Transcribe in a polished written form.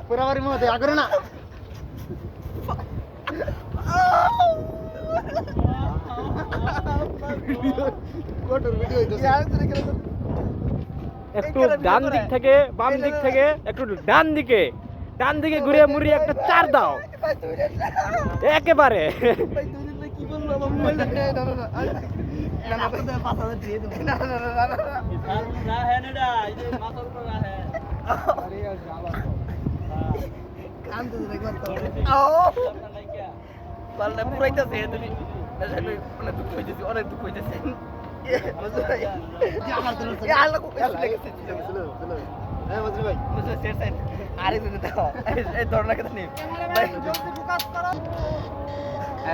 পুরাবারি মধ্যে আগ্রহ না একটু ডান দিক থেকে বাম দিক থেকে একটু ডান দিকে ঘুরে মুড়ি একটা চার দাও একেবারে অনেক দুঃখ হইতেছে আরে ধরনা কথা নেই